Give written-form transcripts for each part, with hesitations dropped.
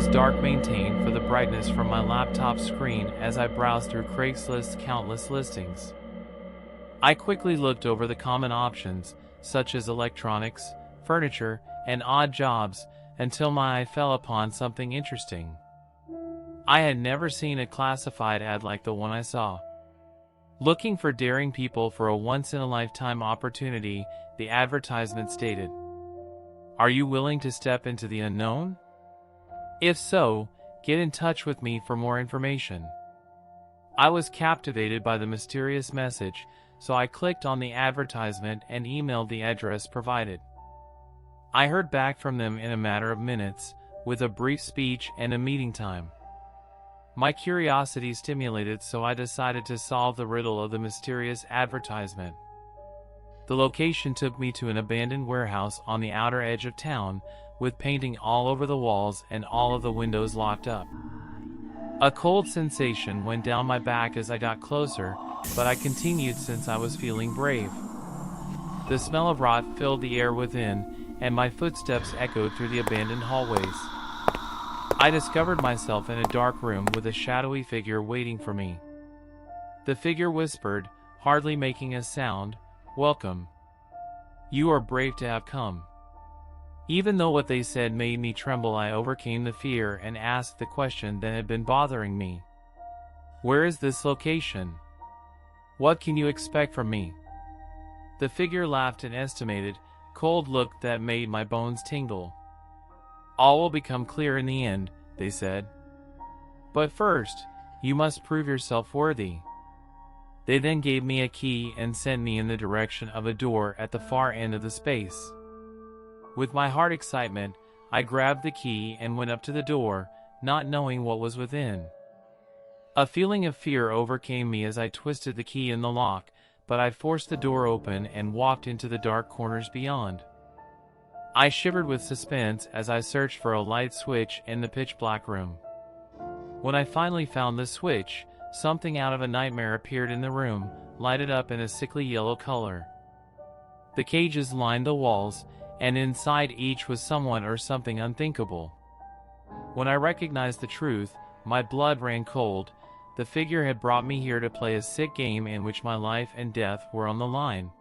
was dark, maintained for the brightness from my laptop screen as I browsed through Craigslist's countless listings. I quickly looked over the common options, such as electronics, furniture, and odd jobs, until my eye fell upon something interesting. I had never seen a classified ad like the one I saw. Looking for daring people for a once-in-a-lifetime opportunity, the advertisement stated, "Are you willing to step into the unknown? If so, get in touch with me for more information." I was captivated by the mysterious message, so I clicked on the advertisement and emailed the address provided. I heard back from them in a matter of minutes, with a brief speech and a meeting time. My curiosity stimulated, so I decided to solve the riddle of the mysterious advertisement. The location took me to an abandoned warehouse on the outer edge of town, with painting all over the walls and all of the windows locked up. A cold sensation went down my back as I got closer, but I continued since I was feeling brave. The smell of rot filled the air within, and my footsteps echoed through the abandoned hallways. I discovered myself in a dark room with a shadowy figure waiting for me. The figure whispered, hardly making a sound, "Welcome. You are brave to have come." Even though what they said made me tremble, I overcame the fear and asked the question that had been bothering me. "Where is this location? What can you expect from me?" The figure laughed an estimated, cold look that made my bones tingle. "All will become clear in the end," they said. "But first, you must prove yourself worthy." They then gave me a key and sent me in the direction of a door at the far end of the space. With my heart excitement, I grabbed the key and went up to the door, not knowing what was within. A feeling of fear overcame me as I twisted the key in the lock, but I forced the door open and walked into the dark corners beyond. I shivered with suspense as I searched for a light switch in the pitch-black room. When I finally found the switch, something out of a nightmare appeared in the room, lighted up in a sickly yellow color. The cages lined the walls, and inside each was someone or something unthinkable. When I recognized the truth, my blood ran cold. The figure had brought me here to play a sick game in which my life and death were on the line.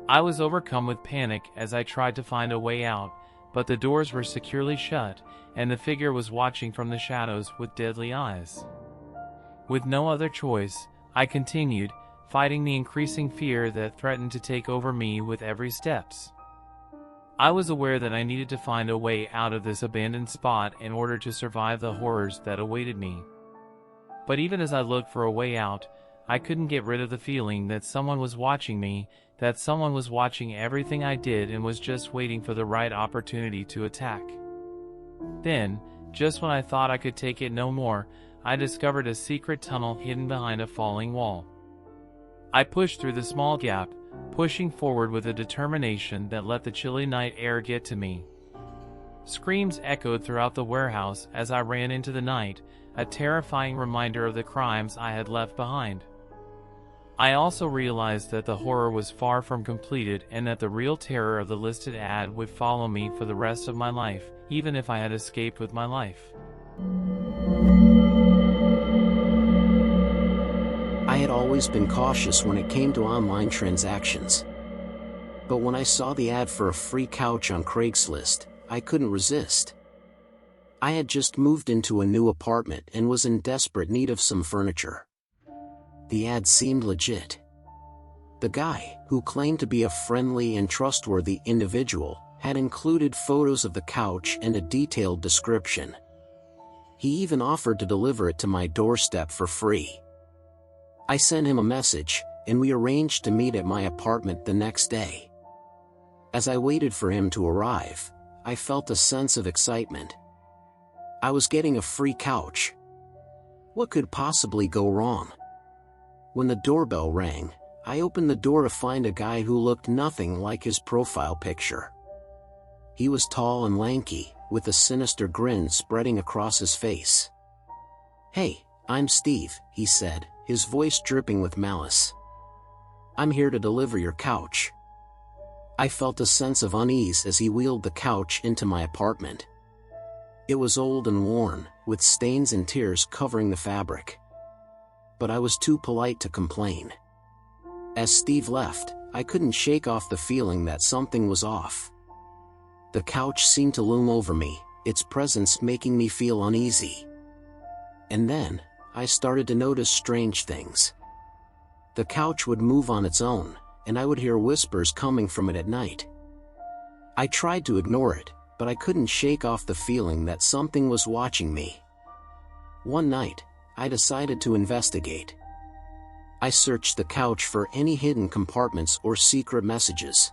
I was overcome with panic as I tried to find a way out, but the doors were securely shut, and the figure was watching from the shadows with deadly eyes. With no other choice, I continued, fighting the increasing fear that threatened to take over me with every steps. I was aware that I needed to find a way out of this abandoned spot in order to survive the horrors that awaited me. But even as I looked for a way out, I couldn't get rid of the feeling that someone was watching me, that someone was watching everything I did and was just waiting for the right opportunity to attack. Then, just when I thought I could take it no more, I discovered a secret tunnel hidden behind a falling wall. I pushed through the small gap, pushing forward with a determination that let the chilly night air get to me. Screams echoed throughout the warehouse as I ran into the night, a terrifying reminder of the crimes I had left behind. I also realized that the horror was far from completed and that the real terror of the listed ad would follow me for the rest of my life, even if I had escaped with my life. I had always been cautious when it came to online transactions. But when I saw the ad for a free couch on Craigslist, I couldn't resist. I had just moved into a new apartment and was in desperate need of some furniture. The ad seemed legit. The guy, who claimed to be a friendly and trustworthy individual, had included photos of the couch and a detailed description. He even offered to deliver it to my doorstep for free. I sent him a message, and we arranged to meet at my apartment the next day. As I waited for him to arrive, I felt a sense of excitement. I was getting a free couch. What could possibly go wrong? When the doorbell rang, I opened the door to find a guy who looked nothing like his profile picture. He was tall and lanky, with a sinister grin spreading across his face. "Hey, I'm Steve," he said, his voice dripping with malice. "I'm here to deliver your couch." I felt a sense of unease as he wheeled the couch into my apartment. It was old and worn, with stains and tears covering the fabric. But I was too polite to complain. As Steve left, I couldn't shake off the feeling that something was off. The couch seemed to loom over me, its presence making me feel uneasy. And then, I started to notice strange things. The couch would move on its own, and I would hear whispers coming from it at night. I tried to ignore it, but I couldn't shake off the feeling that something was watching me. One night, I decided to investigate. I searched the couch for any hidden compartments or secret messages.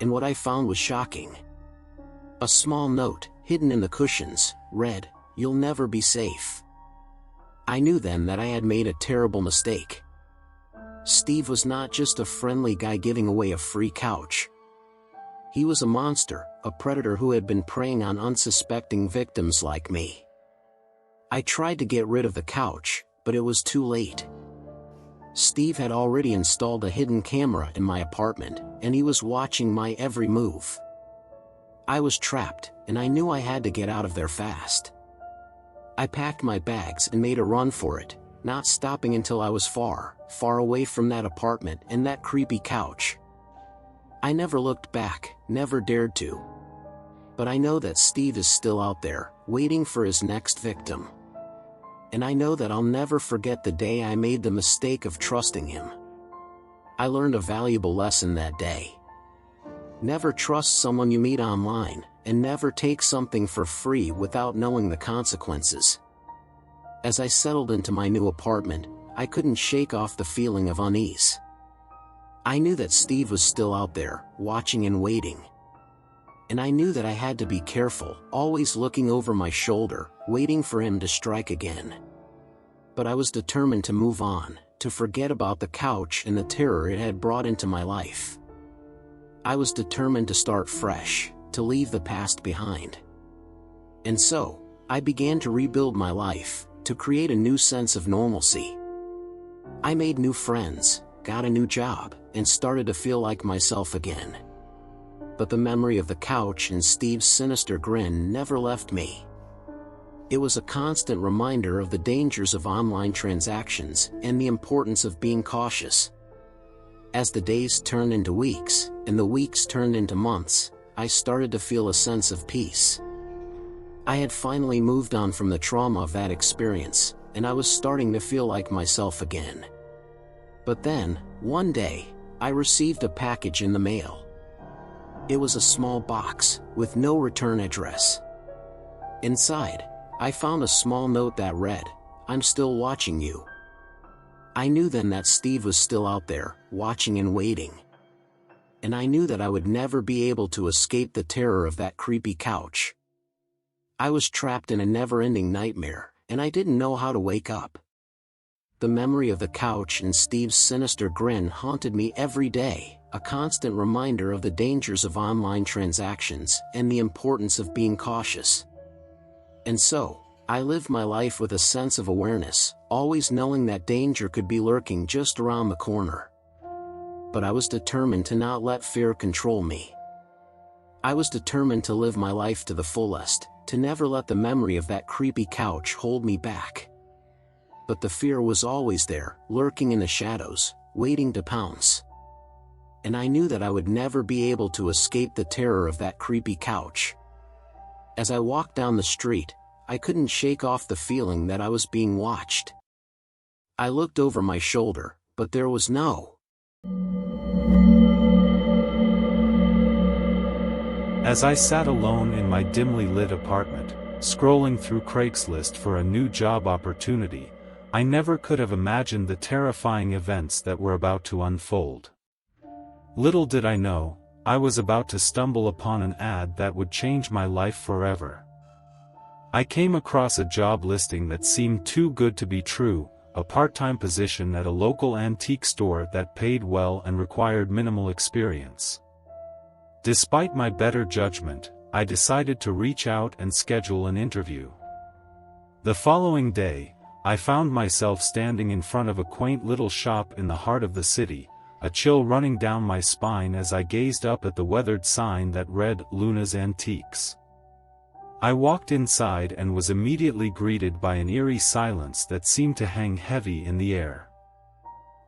And what I found was shocking. A small note, hidden in the cushions, read, "You'll never be safe." I knew then that I had made a terrible mistake. Steve was not just a friendly guy giving away a free couch. He was a monster, a predator who had been preying on unsuspecting victims like me. I tried to get rid of the couch, but it was too late. Steve had already installed a hidden camera in my apartment, and he was watching my every move. I was trapped, and I knew I had to get out of there fast. I packed my bags and made a run for it, not stopping until I was far, far away from that apartment and that creepy couch. I never looked back, never dared to. But I know that Steve is still out there, waiting for his next victim. And I know that I'll never forget the day I made the mistake of trusting him. I learned a valuable lesson that day. Never trust someone you meet online, and never take something for free without knowing the consequences. As I settled into my new apartment, I couldn't shake off the feeling of unease. I knew that Steve was still out there, watching and waiting. And I knew that I had to be careful, always looking over my shoulder, waiting for him to strike again. But I was determined to move on, to forget about the couch and the terror it had brought into my life. I was determined to start fresh, to leave the past behind. And so, I began to rebuild my life, to create a new sense of normalcy. I made new friends, got a new job, and started to feel like myself again. But the memory of the couch and Steve's sinister grin never left me. It was a constant reminder of the dangers of online transactions and the importance of being cautious. As the days turned into weeks, and the weeks turned into months, I started to feel a sense of peace. I had finally moved on from the trauma of that experience, and I was starting to feel like myself again. But then, one day, I received a package in the mail. It was a small box, with no return address. Inside, I found a small note that read, "I'm still watching you." I knew then that Steve was still out there, watching and waiting. And I knew that I would never be able to escape the terror of that creepy couch. I was trapped in a never-ending nightmare, and I didn't know how to wake up. The memory of the couch and Steve's sinister grin haunted me every day, a constant reminder of the dangers of online transactions and the importance of being cautious. And so, I lived my life with a sense of awareness, always knowing that danger could be lurking just around the corner. But I was determined to not let fear control me. I was determined to live my life to the fullest, to never let the memory of that creepy couch hold me back. But the fear was always there, lurking in the shadows, waiting to pounce. And I knew that I would never be able to escape the terror of that creepy couch. As I walked down the street, I couldn't shake off the feeling that I was being watched. I looked over my shoulder, but there was no. As I sat alone in my dimly lit apartment, scrolling through Craigslist for a new job opportunity, I never could have imagined the terrifying events that were about to unfold. Little did I know, I was about to stumble upon an ad that would change my life forever. I came across a job listing that seemed too good to be true, a part-time position at a local antique store that paid well and required minimal experience. Despite my better judgment, I decided to reach out and schedule an interview. The following day, I found myself standing in front of a quaint little shop in the heart of the city, a chill running down my spine as I gazed up at the weathered sign that read Luna's Antiques. I walked inside and was immediately greeted by an eerie silence that seemed to hang heavy in the air.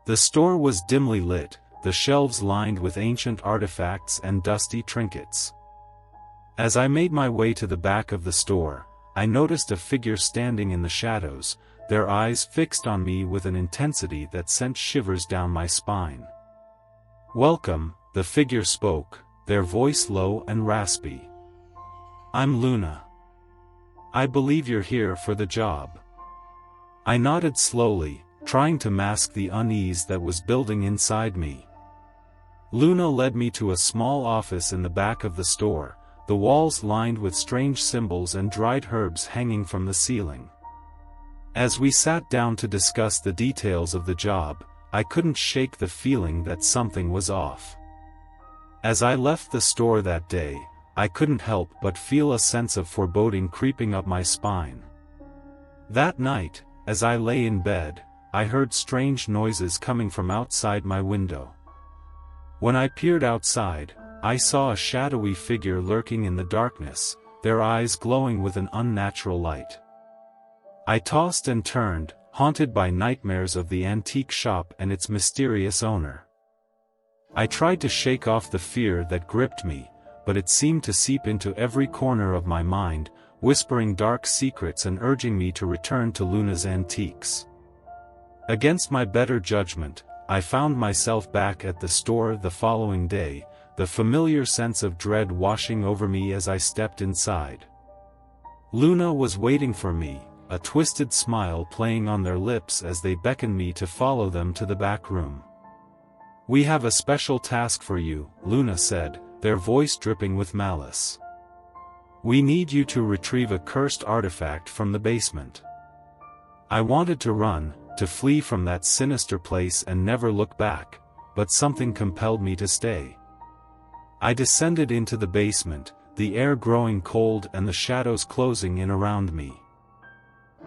The store was dimly lit, the shelves lined with ancient artifacts and dusty trinkets. As I made my way to the back of the store, I noticed a figure standing in the shadows, their eyes fixed on me with an intensity that sent shivers down my spine. "Welcome," the figure spoke, their voice low and raspy. "I'm Luna. I believe you're here for the job." I nodded slowly, trying to mask the unease that was building inside me. Luna led me to a small office in the back of the store, the walls lined with strange symbols and dried herbs hanging from the ceiling. As we sat down to discuss the details of the job, I couldn't shake the feeling that something was off. As I left the store that day, I couldn't help but feel a sense of foreboding creeping up my spine. That night, as I lay in bed, I heard strange noises coming from outside my window. When I peered outside, I saw a shadowy figure lurking in the darkness, their eyes glowing with an unnatural light. I tossed and turned, haunted by nightmares of the antique shop and its mysterious owner. I tried to shake off the fear that gripped me, but it seemed to seep into every corner of my mind, whispering dark secrets and urging me to return to Luna's antiques. Against my better judgment, I found myself back at the store the following day, the familiar sense of dread washing over me as I stepped inside. Luna was waiting for me, a twisted smile playing on their lips as they beckoned me to follow them to the back room. "We have a special task for you," Luna said, their voice dripping with malice. "We need you to retrieve a cursed artifact from the basement." I wanted to run, to flee from that sinister place and never look back, but something compelled me to stay. I descended into the basement, the air growing cold and the shadows closing in around me.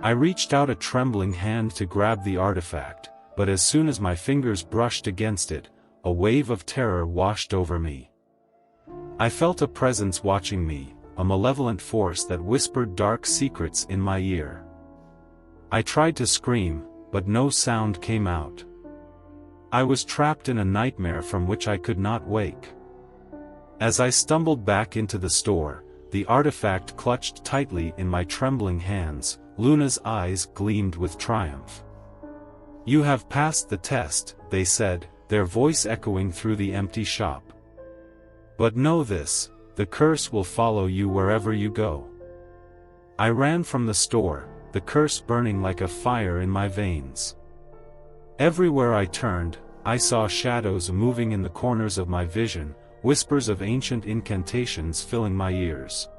I reached out a trembling hand to grab the artifact, but as soon as my fingers brushed against it, a wave of terror washed over me. I felt a presence watching me, a malevolent force that whispered dark secrets in my ear. I tried to scream, but no sound came out. I was trapped in a nightmare from which I could not wake. As I stumbled back into the store, the artifact clutched tightly in my trembling hands. Luna's eyes gleamed with triumph. "You have passed the test," they said, their voice echoing through the empty shop. "But know this, the curse will follow you wherever you go." I ran from the store, the curse burning like a fire in my veins. Everywhere I turned, I saw shadows moving in the corners of my vision, whispers of ancient incantations filling my ears.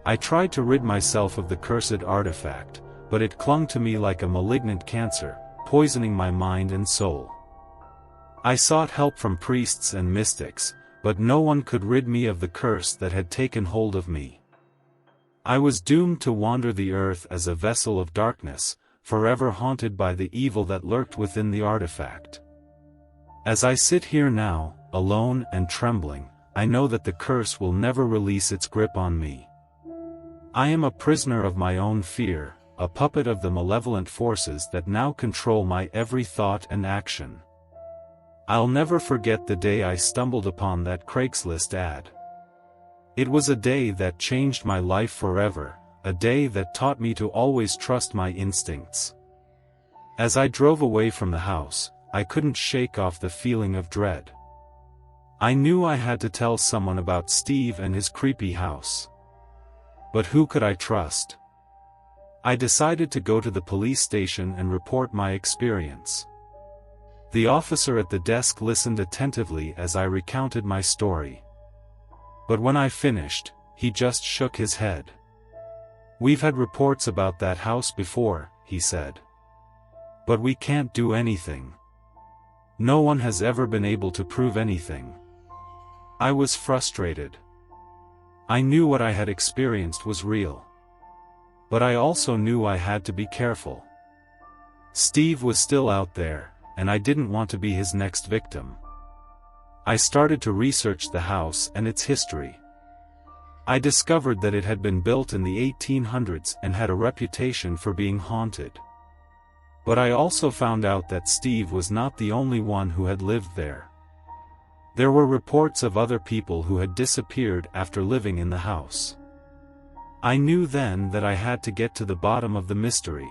I tried to rid myself of the cursed artifact, but it clung to me like a malignant cancer, poisoning my mind and soul. I sought help from priests and mystics, but no one could rid me of the curse that had taken hold of me. I was doomed to wander the earth as a vessel of darkness, forever haunted by the evil that lurked within the artifact. As I sit here now, alone and trembling, I know that the curse will never release its grip on me. I am a prisoner of my own fear, a puppet of the malevolent forces that now control my every thought and action. I'll never forget the day I stumbled upon that Craigslist ad. It was a day that changed my life forever, a day that taught me to always trust my instincts. As I drove away from the house, I couldn't shake off the feeling of dread. I knew I had to tell someone about Steve and his creepy house. But who could I trust? I decided to go to the police station and report my experience. The officer at the desk listened attentively as I recounted my story. But when I finished, he just shook his head. "We've had reports about that house before," he said. "But we can't do anything. No one has ever been able to prove anything." I was frustrated. I knew what I had experienced was real. But I also knew I had to be careful. Steve was still out there, and I didn't want to be his next victim. I started to research the house and its history. I discovered that it had been built in the 1800s and had a reputation for being haunted. But I also found out that Steve was not the only one who had lived there. There were reports of other people who had disappeared after living in the house. I knew then that I had to get to the bottom of the mystery.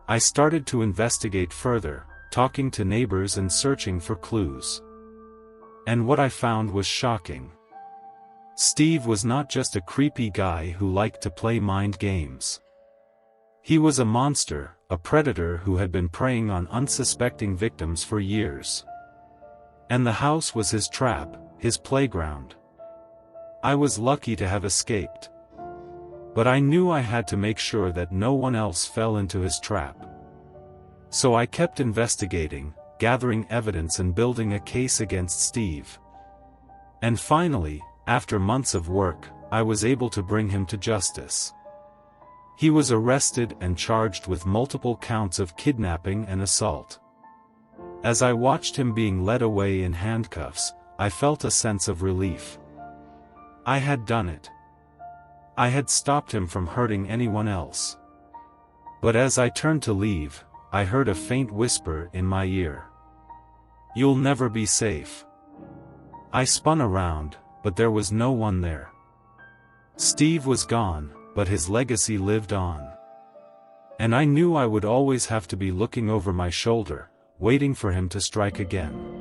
I started to investigate further, talking to neighbors and searching for clues. And what I found was shocking. Steve was not just a creepy guy who liked to play mind games. He was a monster, a predator who had been preying on unsuspecting victims for years. And the house was his trap, his playground. I was lucky to have escaped. But I knew I had to make sure that no one else fell into his trap. So I kept investigating, gathering evidence and building a case against Steve. And finally, after months of work, I was able to bring him to justice. He was arrested and charged with multiple counts of kidnapping and assault. As I watched him being led away in handcuffs, I felt a sense of relief. I had done it. I had stopped him from hurting anyone else. But as I turned to leave, I heard a faint whisper in my ear. "You'll never be safe." I spun around, but there was no one there. Steve was gone, but his legacy lived on. And I knew I would always have to be looking over my shoulder, waiting for him to strike again.